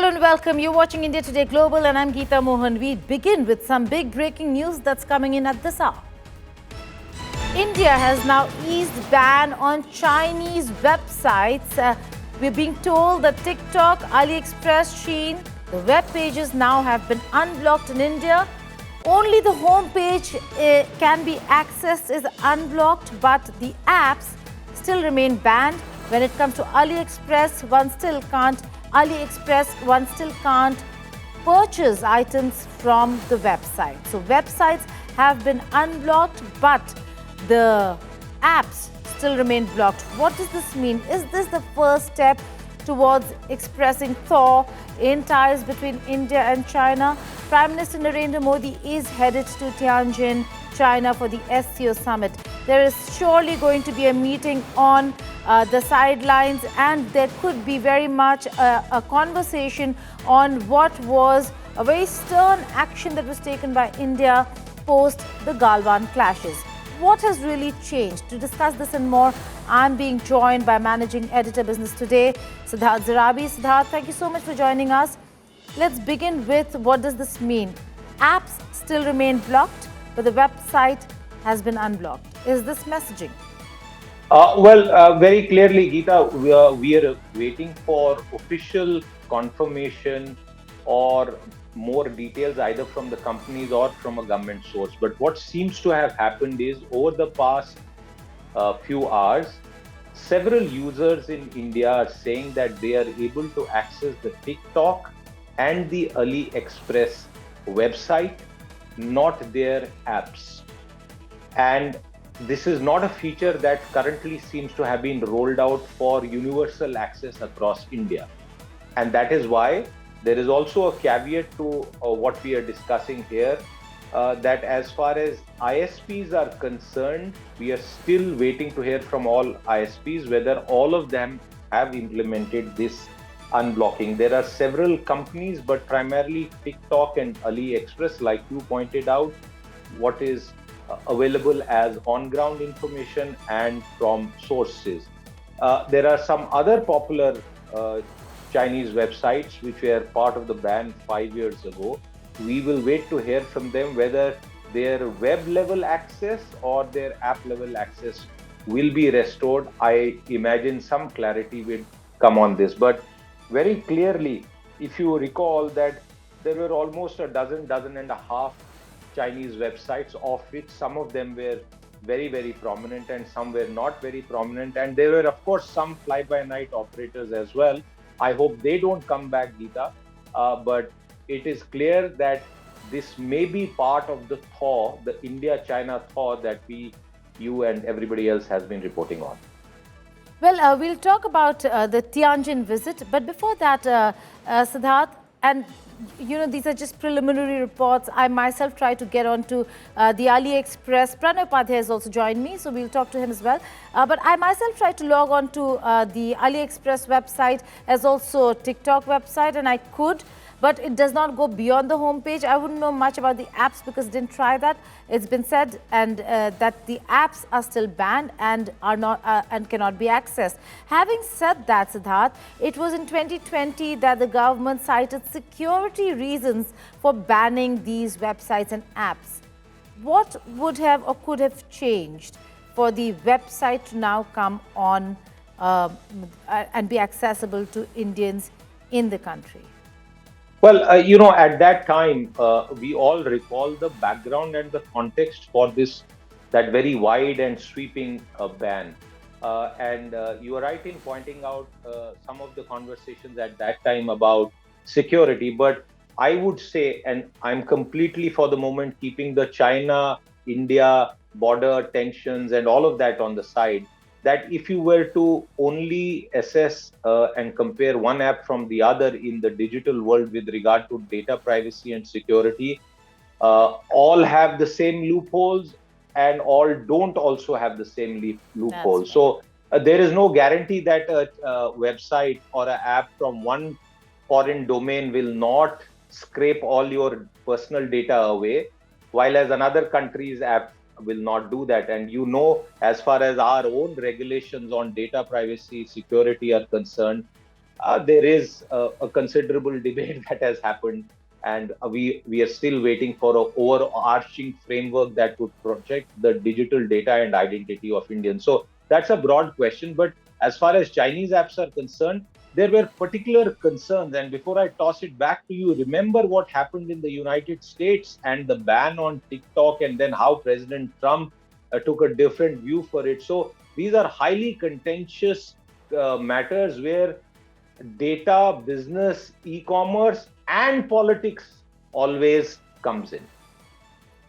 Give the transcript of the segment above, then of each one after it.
Hello and welcome. You're watching India Today Global and I'm Geeta Mohan. We begin with some big breaking news that's coming in at this hour. India has now eased ban on Chinese websites. We're being told that TikTok, AliExpress, Shein, the web pages now have been unblocked in India. Only the home page can be accessed is unblocked, but the apps still remain banned. When it comes to AliExpress, one still can't purchase items from the website. So websites have been unblocked, but the apps still remain blocked. What does this mean? Is this the first step towards expressing thaw in ties between India and China? Prime Minister Narendra Modi is headed to Tianjin, China for the SCO summit. There is surely going to be a meeting on the sidelines, and there could be very much a conversation on what was a very stern action that was taken by India post the Galwan clashes. What has really changed? To discuss this and more, I'm being joined by Managing Editor Business Today, Siddharth Zarabi. Siddharth, thank you so much for joining us. Let's begin with what does this mean? Apps still remain blocked, but the website has been unblocked. Is this messaging? Very clearly, Geeta, we are waiting for official confirmation or more details either from the companies or from a government source. But what seems to have happened is over the past few hours, several users in India are saying that they are able to access the TikTok and the AliExpress website, not their apps. And this is not a feature that currently seems to have been rolled out for universal access across India. And that is why there is also a caveat to what we are discussing here, that as far as ISPs are concerned, we are still waiting to hear from all ISPs whether all of them have implemented this unblocking. There are several companies, but primarily TikTok and AliExpress, like you pointed out, what is available as on-ground information and from sources. There are some other popular Chinese websites which were part of the ban 5 years ago. We will wait to hear from them whether their web level access or their app level access will be restored. I imagine some clarity will come on this. But very clearly, if you recall that there were almost a dozen and a half Chinese websites, of which some of them were very, very prominent and some were not very prominent. And there were, of course, some fly-by-night operators as well. I hope they don't come back, Geeta. But it is clear that this may be part of the thaw, the India-China thaw that you and everybody else has been reporting on. Well, we'll talk about the Tianjin visit. But before that, Siddharth, and these are just preliminary reports. I myself tried to get onto the AliExpress. Pranay Upadhyay has also joined me, so we'll talk to him as well. But I myself tried to log on to the AliExpress website as also TikTok website, and I could, but it does not go beyond the homepage. I wouldn't know much about the apps because I didn't try that. It's been said and that the apps are still banned and are not and cannot be accessed. Having said that, Siddharth, it was in 2020 that the government cited security reasons for banning these websites and apps. What would have or could have changed for the website to now come on and be accessible to Indians in the country? Well, at that time, we all recall the background and the context for that very wide and sweeping ban. And you are right in pointing out some of the conversations at that time about security. But I would say, and I'm completely for the moment keeping the China-India border tensions and all of that on the side, that if you were to only assess and compare one app from the other in the digital world with regard to data privacy and security, all have the same loopholes and all don't also have the same loopholes. So there is no guarantee that a website or an app from one foreign domain will not scrape all your personal data away, while as another country's app will not do that. And as far as our own regulations on data privacy security are concerned, there is a considerable debate that has happened, and we are still waiting for an overarching framework that would protect the digital data and identity of Indians. So that's a broad question, but as far as Chinese apps are concerned, there were particular concerns. And before I toss it back to you, remember what happened in the United States and the ban on TikTok, and then how President Trump took a different view for it. So these are highly contentious matters where data, business, e-commerce, and politics always comes in.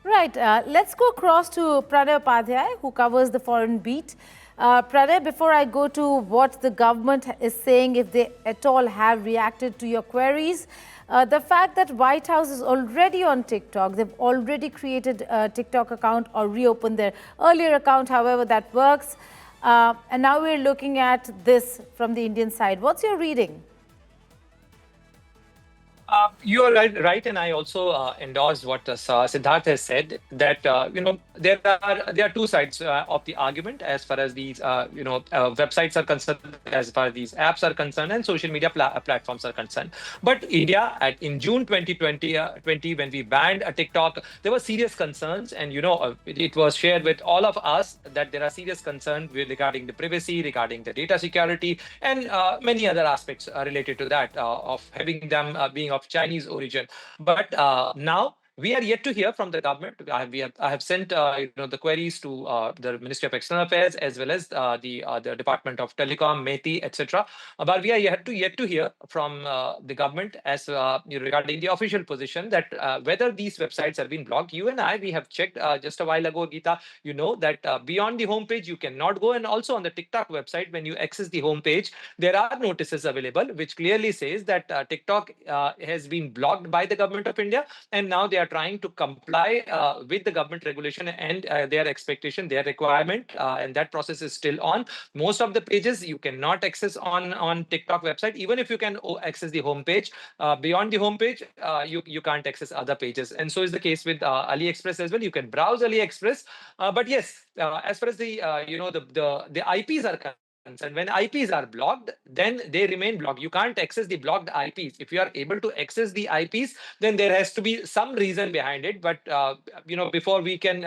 Right. Let's go across to Pranay Upadhyay, who covers the foreign beat. Pranay, before I go to what the government is saying, if they at all have reacted to your queries, the fact that White House is already on TikTok, they've already created a TikTok account or reopened their earlier account, however that works. And now we're looking at this from the Indian side. What's your reading? You are right, and I also endorse what Siddharth has said. That there are two sides of the argument as far as these websites are concerned, as far as these apps are concerned, and social media platforms are concerned. But India, in June 2020, when we banned TikTok, there were serious concerns, and it was shared with all of us that there are serious concerns regarding the privacy, regarding the data security, and many other aspects related to that of having them being of Chinese origin. But now we are yet to hear from the government. I have sent the queries to the Ministry of External Affairs as well as the Department of Telecom, METI, etc. But we are yet to hear from the government as regarding the official position that whether these websites have been blocked. You and I, we have checked just a while ago, Geeta. You know that beyond the homepage you cannot go, and also on the TikTok website, when you access the homepage, there are notices available which clearly says that TikTok has been blocked by the government of India, and now they are trying to comply with the government regulation and their expectation, their requirement, and that process is still on. Most of the pages you cannot access on TikTok website, even if you can access the homepage. Beyond the homepage, you can't access other pages, and so is the case with AliExpress as well. You can browse AliExpress, but yes, as far as the IPs are concerned, when IPs are blocked, then they remain blocked. You can't access the blocked IPs. If you are able to access the IPs, then there has to be some reason behind it. But before we can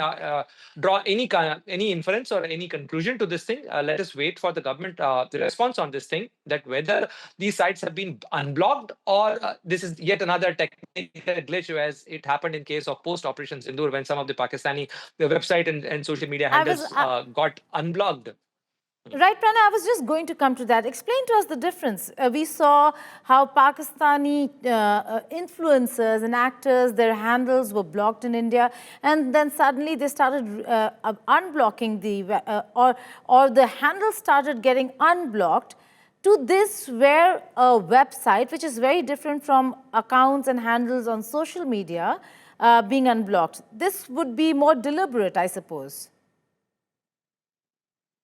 draw any inference or any conclusion to this thing, let us wait for the government the response on this thing, that whether these sites have been unblocked or this is yet another technical glitch, as it happened in case of post Operation Sindoor, when some of the Pakistani website and social media handles got unblocked. Right, Prana, I was just going to come to that. Explain to us the difference. We saw how Pakistani influencers and actors, their handles were blocked in India, and then suddenly they started unblocking or the handles started getting unblocked, to this where a website, which is very different from accounts and handles on social media, being unblocked. This would be more deliberate, I suppose.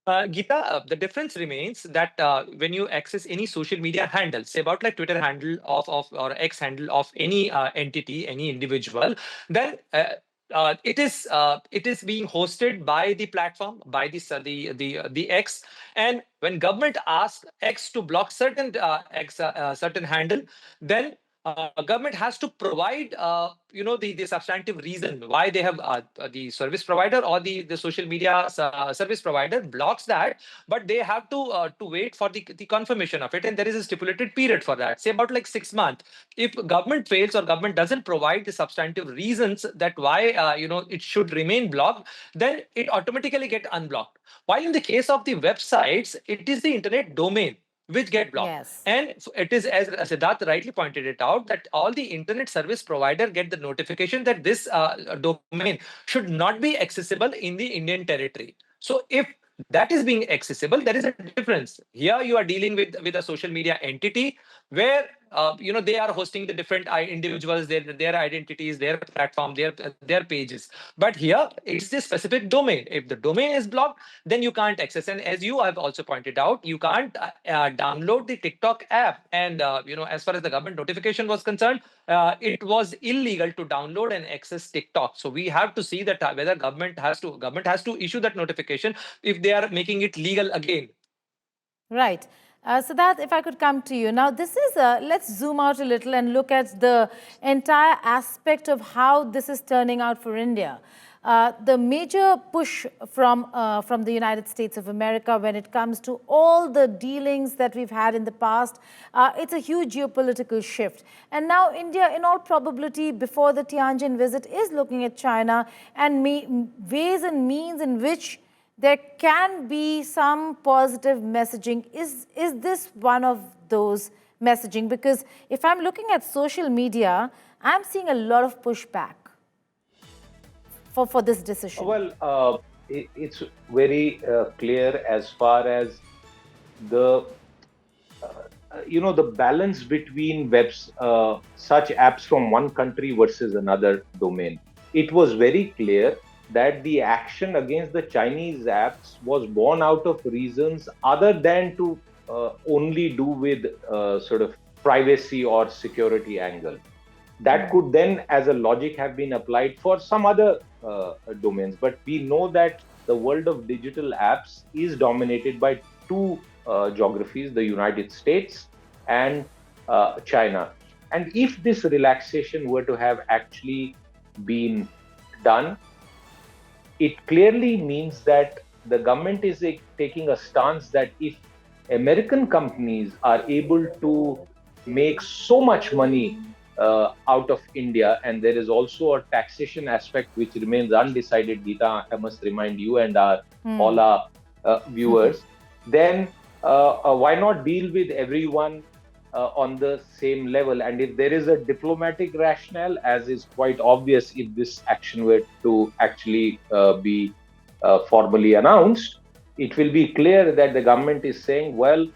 Geeta, the difference remains that when you access any social media handle, say about like Twitter handle of or X handle of any entity, any individual, then it is being hosted by the platform, by the X, and when government asks X to block certain certain handle, then government has to provide the substantive reason why they have the service provider or the social media service provider blocks that, but they have to wait for the confirmation of it, and there is a stipulated period for that, say about like 6 months. If government fails or government doesn't provide the substantive reasons that why it should remain blocked, then it automatically get unblocked. While in the case of the websites, it is the internet domain which get blocked. Yes. And it is, as Siddharth rightly pointed it out, that all the internet service provider get the notification that this domain should not be accessible in the Indian territory. So if that is being accessible, there is a difference. Here you are dealing with a social media entity where they are hosting the different individuals, their identities, their platform, their pages. But here it's the specific domain. If the domain is blocked, then you can't access. And as you have also pointed out, you can't download the TikTok app. And as far as the government notification was concerned, it was illegal to download and access TikTok. So we have to see that whether government has to issue that notification if they are making it legal again. Right. Siddharth, if I could come to you. Now, this is, let's zoom out a little and look at the entire aspect of how this is turning out for India. The major push from the United States of America when it comes to all the dealings that we've had in the past, it's a huge geopolitical shift. And now India, in all probability, before the Tianjin visit, is looking at China and ways and means in which there can be some positive messaging. Is this one of those messaging? Because if I'm looking at social media, I'm seeing a lot of pushback for this decision. Well, it's very clear as far as the the balance between such apps from one country versus another domain. It was very clear that the action against the Chinese apps was born out of reasons other than to only do with sort of privacy or security angle. That could then, as a logic, have been applied for some other domains. But we know that the world of digital apps is dominated by two geographies, the United States and China. And if this relaxation were to have actually been done, it clearly means that the government is taking a stance that if American companies are able to make so much money out of India, and there is also a taxation aspect which remains undecided, Geeta, I must remind you and all our viewers, then why not deal with everyone on the same level? And if there is a diplomatic rationale, as is quite obvious if this action were to actually be formally announced, it will be clear that the government is saying, well,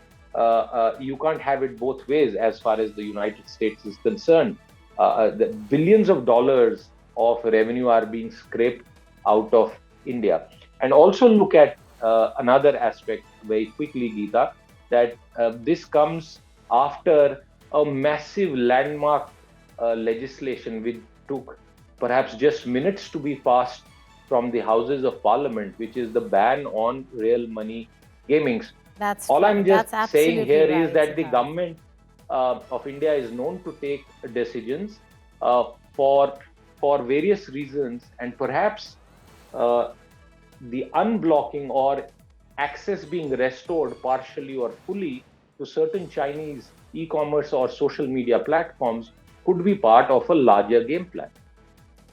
you can't have it both ways as far as the United States is concerned. The billions of dollars of revenue are being scraped out of India. And also look at another aspect very quickly, Geeta, that this comes after a massive landmark legislation which took perhaps just minutes to be passed from the Houses of Parliament, which is the ban on real money gaming. All I'm just saying here is that the government of India is known to take decisions for various reasons, and perhaps the unblocking or access being restored partially or fully to certain Chinese e-commerce or social media platforms could be part of a larger game plan.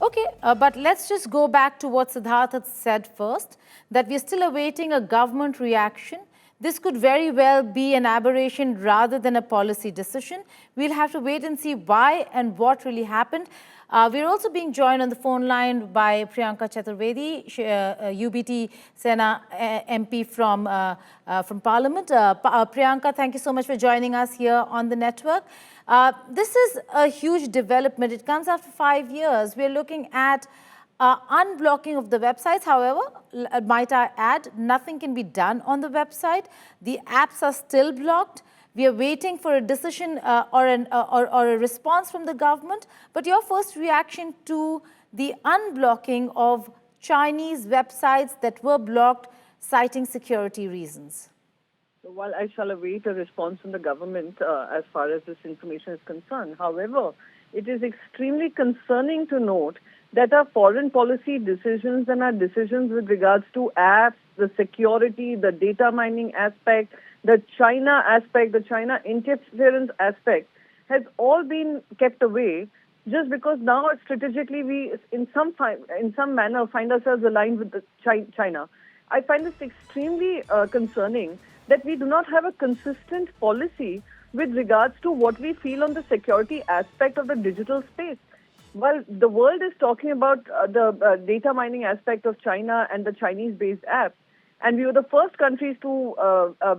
Okay, but let's just go back to what Siddharth had said first, that we're still awaiting a government reaction. This could very well be an aberration rather than a policy decision. We'll have to wait and see why and what really happened. We're also being joined on the phone line by Priyanka Chaturvedi, UBT Sena MP from Parliament. Priyanka, thank you so much for joining us here on the network. This is a huge development. It comes after 5 years. We're looking at unblocking of the websites. However, might I add, nothing can be done on the website. The apps are still blocked. We are waiting for a decision or a response from the government. But your first reaction to the unblocking of Chinese websites that were blocked, citing security reasons? While I shall await a response from the government as far as this information is concerned, however, it is extremely concerning to note that our foreign policy decisions and our decisions with regards to apps, the security, the data mining aspect, the China aspect, the China interference aspect, has all been kept away just because now strategically we, in some manner, find ourselves aligned with China. I find this extremely concerning that we do not have a consistent policy with regards to what we feel on the security aspect of the digital space. Well, the world is talking about the data mining aspect of China and the Chinese-based apps. And we were the first countries to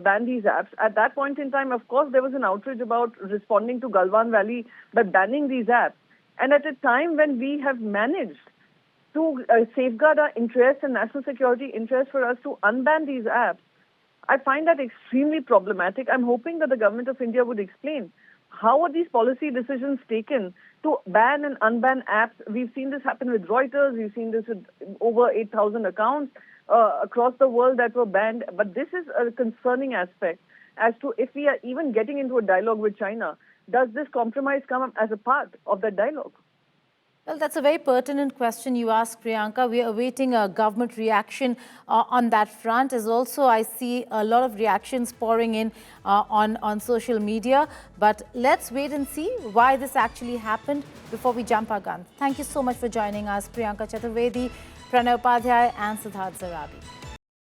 ban these apps. At that point in time, of course, there was an outrage about responding to Galwan Valley by banning these apps. And at a time when we have managed to safeguard our interests and national security interests for us to unban these apps, I find that extremely problematic. I'm hoping that the government of India would explain how are these policy decisions taken to ban and unban apps. We've seen this happen with Reuters. We've seen this with over 8,000 accounts across the world that were banned. But this is a concerning aspect as to if we are even getting into a dialogue with China, does this compromise come up as a part of that dialogue? Well, that's a very pertinent question you asked, Priyanka. We are awaiting a government reaction on that front. As also, I see a lot of reactions pouring in on social media. But let's wait and see why this actually happened before we jump our guns. Thank you so much for joining us, Priyanka Chaturvedi, Pranay Upadhyay, and Siddharth Zarabi.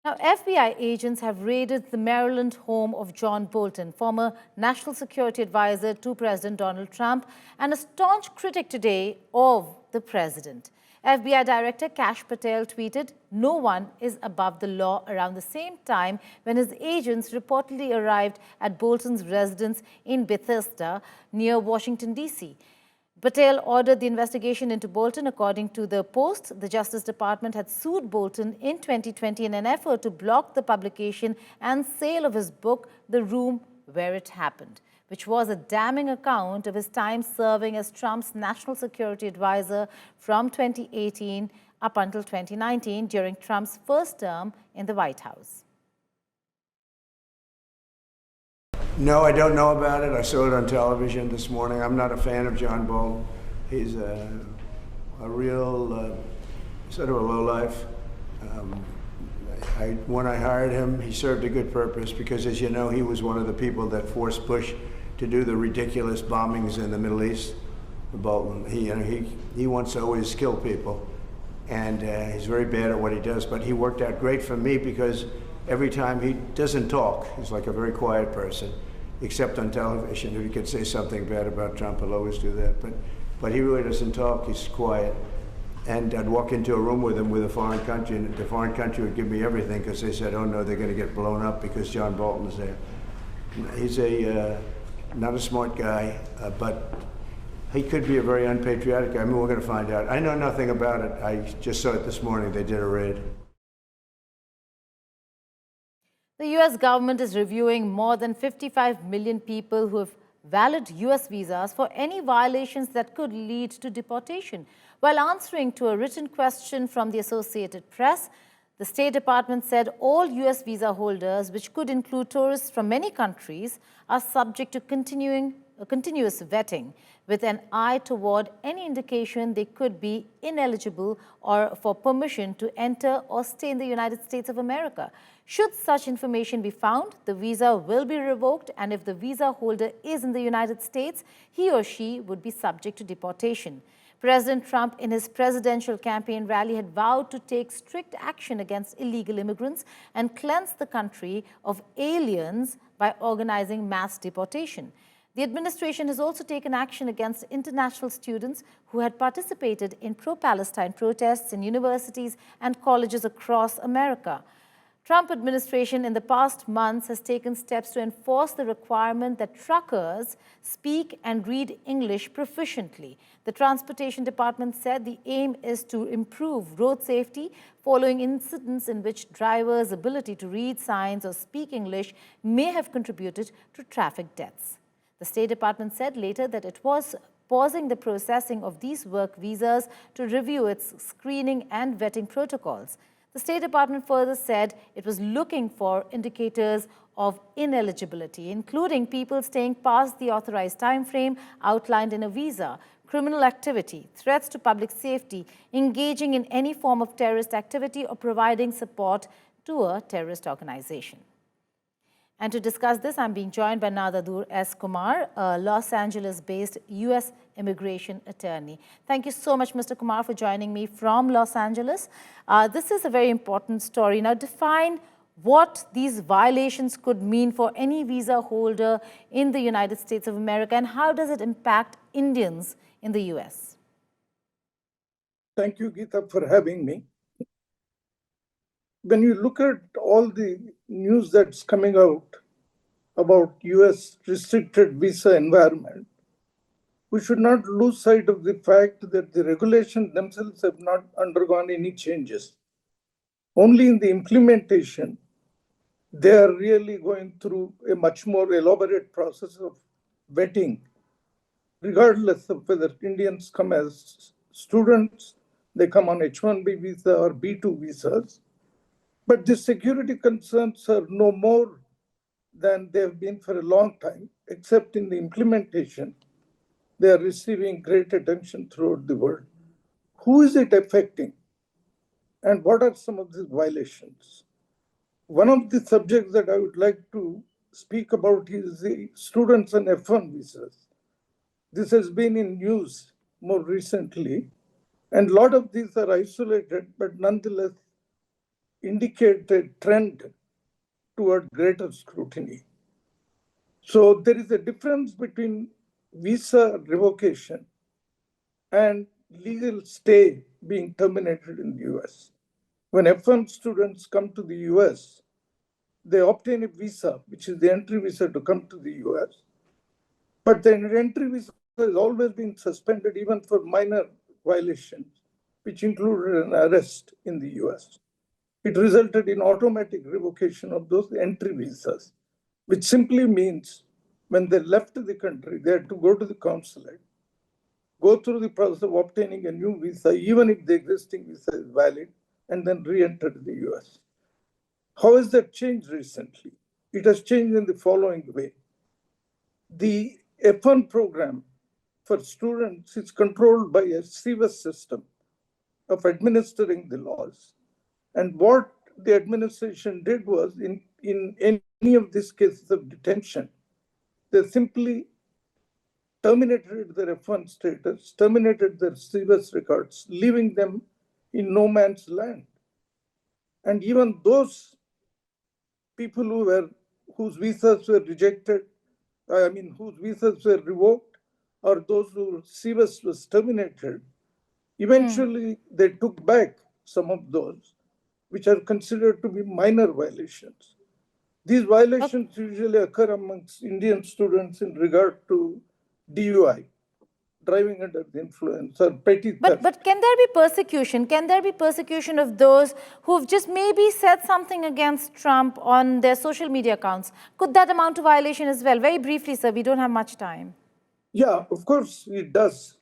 Now, FBI agents have raided the Maryland home of John Bolton, former national security advisor to President Donald Trump and a staunch critic today of the president. FBI Director Kash Patel tweeted, "No one is above the law," around the same time when his agents reportedly arrived at Bolton's residence in Bethesda near Washington, D.C. Patel ordered the investigation into Bolton. According to the Post, the Justice Department had sued Bolton in 2020 in an effort to block the publication and sale of his book, The Room Where It Happened, which was a damning account of his time serving as Trump's national security advisor from 2018 up until 2019 during Trump's first term in the White House. No, I don't know about it. I saw it on television this morning. I'm not a fan of John Bolton. He's a real sort of a lowlife. When I hired him, he served a good purpose because, as you know, he was one of the people that forced Bush to do the ridiculous bombings in the Middle East. Bolton, he wants to always kill people, and he's very bad at what he does. But he worked out great for me because every time he doesn't talk, he's like a very quiet person, except on television. If he could say something bad about Trump, he'll always do that. But he really doesn't talk. He's quiet. And I'd walk into a room with him with a foreign country, and the foreign country would give me everything because they said, "Oh no, they're going to get blown up because John Bolton's there." He's not a smart guy, but he could be a very unpatriotic guy. I mean, we're going to find out. I know nothing about it. I just saw it this morning. They did a raid. The U.S. government is reviewing more than 55 million people who have valid U.S. visas for any violations that could lead to deportation. While answering to a written question from the Associated Press, the State Department said all U.S. visa holders, which could include tourists from many countries, are subject to continuous vetting with an eye toward any indication they could be ineligible or for permission to enter or stay in the United States of America. Should such information be found, the visa will be revoked, and if the visa holder is in the United States, he or she would be subject to deportation. President Trump, in his presidential campaign rally, had vowed to take strict action against illegal immigrants and cleanse the country of aliens by organizing mass deportation. The administration has also taken action against international students who had participated in pro-Palestine protests in universities and colleges across America. Trump administration in the past months has taken steps to enforce the requirement that truckers speak and read English proficiently. The Transportation Department said the aim is to improve road safety following incidents in which drivers' ability to read signs or speak English may have contributed to traffic deaths. The State Department said later that it was pausing the processing of these work visas to review its screening and vetting protocols. The State Department further said it was looking for indicators of ineligibility, including people staying past the authorized time frame outlined in a visa, criminal activity, threats to public safety, engaging in any form of terrorist activity, or providing support to a terrorist organization. And to discuss this, I'm being joined by Nadadur S. Kumar, a Los Angeles-based U.S. immigration attorney. Thank you so much, Mr. Kumar, for joining me from Los Angeles. This is a very important story. Now, define what these violations could mean for any visa holder in the United States of America, and how does it impact Indians in the U.S.? Thank you, Geeta, for having me. When you look at all the news that's coming out about US restricted visa environment, we should not lose sight of the fact that the regulations themselves have not undergone any changes. Only in the implementation, they are really going through a much more elaborate process of vetting, regardless of whether Indians come as students, they come on H-1B visa or B-2 visas. But the security concerns are no more than they have been for a long time, except in the implementation. They are receiving great attention throughout the world. Who is it affecting? And what are some of these violations? One of the subjects that I would like to speak about is the students on F1 visas. This has been in news more recently, and a lot of these are isolated, but nonetheless indicate a trend toward greater scrutiny. So there is a difference between visa revocation and legal stay being terminated in the US. When F1 students come to the US, they obtain a visa, which is the entry visa to come to the US. But the entry visa has always been suspended even for minor violations, which included an arrest in the US. It resulted in automatic revocation of those entry visas, which simply means when they left the country, they had to go to the consulate, go through the process of obtaining a new visa, even if the existing visa is valid, and then re-enter the US. How has that changed recently? It has changed in the following way. The F1 program for students is controlled by a CVS system of administering the laws. And what the administration did was, in any of these cases of detention, they simply terminated their F1 status, terminated their CVS records, leaving them in no man's land. And even those people whose visas were rejected, whose visas were revoked, or those whose CVS was terminated, eventually they took back some of those, which are considered to be minor violations. These violations usually occur amongst Indian students in regard to DUI, driving under the influence, or petty theft. But can there be persecution? Can there be persecution of those who've just maybe said something against Trump on their social media accounts? Could that amount to violation as well? Very briefly, sir, we don't have much time. Yeah, of course it does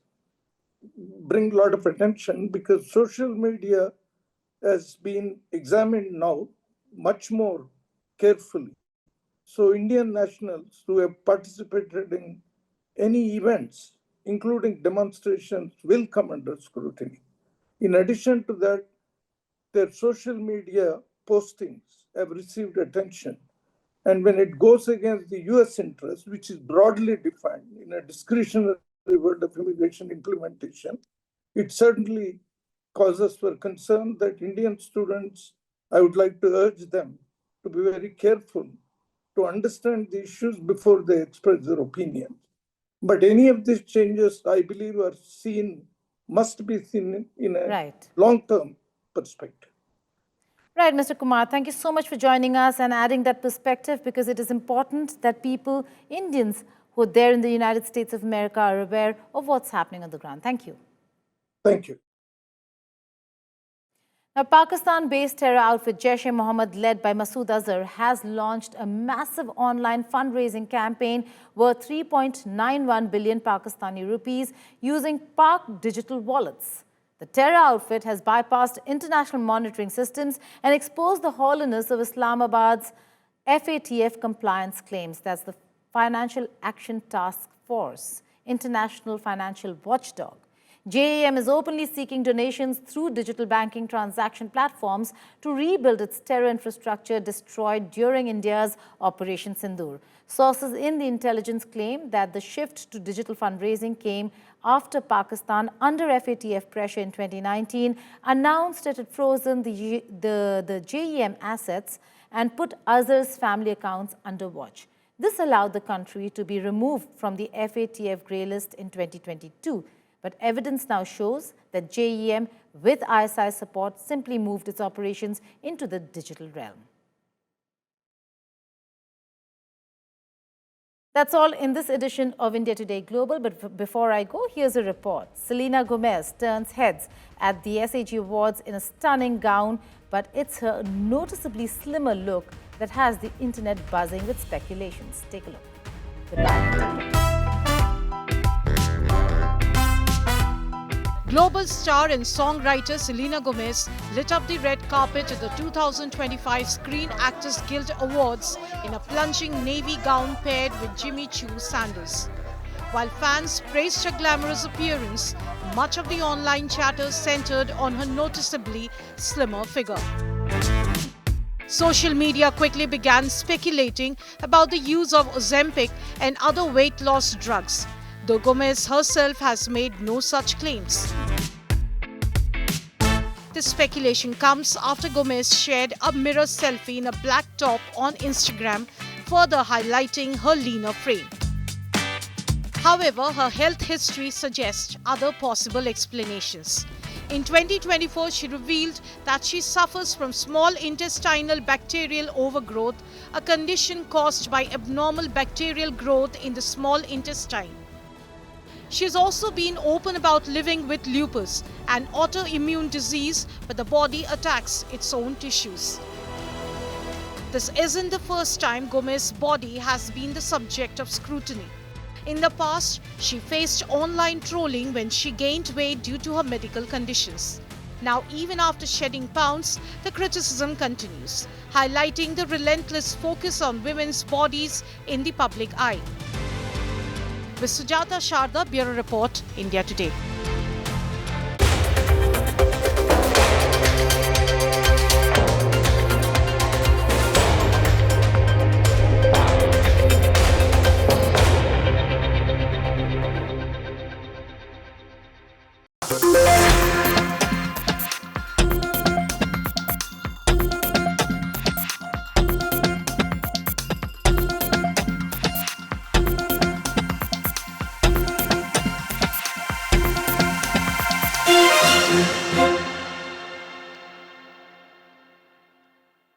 bring a lot of attention, because social media has been examined now much more carefully. So Indian nationals who have participated in any events, including demonstrations, will come under scrutiny. In addition to that, their social media postings have received attention. And when it goes against the US interest, which is broadly defined in a discretionary world of immigration implementation, it certainly causes for concern that Indian students, I would like to urge them to be very careful to understand the issues before they express their opinions. But any of these changes, I believe, must be seen in a long-term perspective. Right, Mr. Kumar, thank you so much for joining us and adding that perspective, because it is important that people, Indians who are there in the United States of America, are aware of what's happening on the ground. Thank you. Thank you. Now, Pakistan-based terror outfit Jaish-e-Mohammed, led by Masood Azhar, has launched a massive online fundraising campaign worth 3.91 billion Pakistani rupees using Pak digital wallets. The terror outfit has bypassed international monitoring systems and exposed the hollowness of Islamabad's FATF compliance claims. That's the Financial Action Task Force, international financial watchdog. JEM is openly seeking donations through digital banking transaction platforms to rebuild its terror infrastructure destroyed during India's Operation Sindoor. Sources in the intelligence claim that the shift to digital fundraising came after Pakistan, under FATF pressure in 2019, announced it had frozen the JEM assets and put Azhar's family accounts under watch. This allowed the country to be removed from the FATF grey list in 2022. But evidence now shows that JEM, with ISI support, simply moved its operations into the digital realm. That's all in this edition of India Today Global. But before I go, here's a report. Selena Gomez turns heads at the SAG Awards in a stunning gown, but it's her noticeably slimmer look that has the internet buzzing with speculations. Take a look. Goodbye. Global star and songwriter Selena Gomez lit up the red carpet at the 2025 Screen Actors Guild Awards in a plunging navy gown paired with Jimmy Choo sandals. While fans praised her glamorous appearance, much of the online chatter centered on her noticeably slimmer figure. Social media quickly began speculating about the use of Ozempic and other weight loss drugs, though Gomez herself has made no such claims. This speculation comes after Gomez shared a mirror selfie in a black top on Instagram, further highlighting her leaner frame. However, her health history suggests other possible explanations. In 2024, she revealed that she suffers from small intestinal bacterial overgrowth, a condition caused by abnormal bacterial growth in the small intestine. She has also been open about living with lupus, an autoimmune disease where the body attacks its own tissues. This isn't the first time Gomez's body has been the subject of scrutiny. In the past, she faced online trolling when she gained weight due to her medical conditions. Now, even after shedding pounds, the criticism continues, highlighting the relentless focus on women's bodies in the public eye. With Sujata Sharda, Bureau Report, India Today.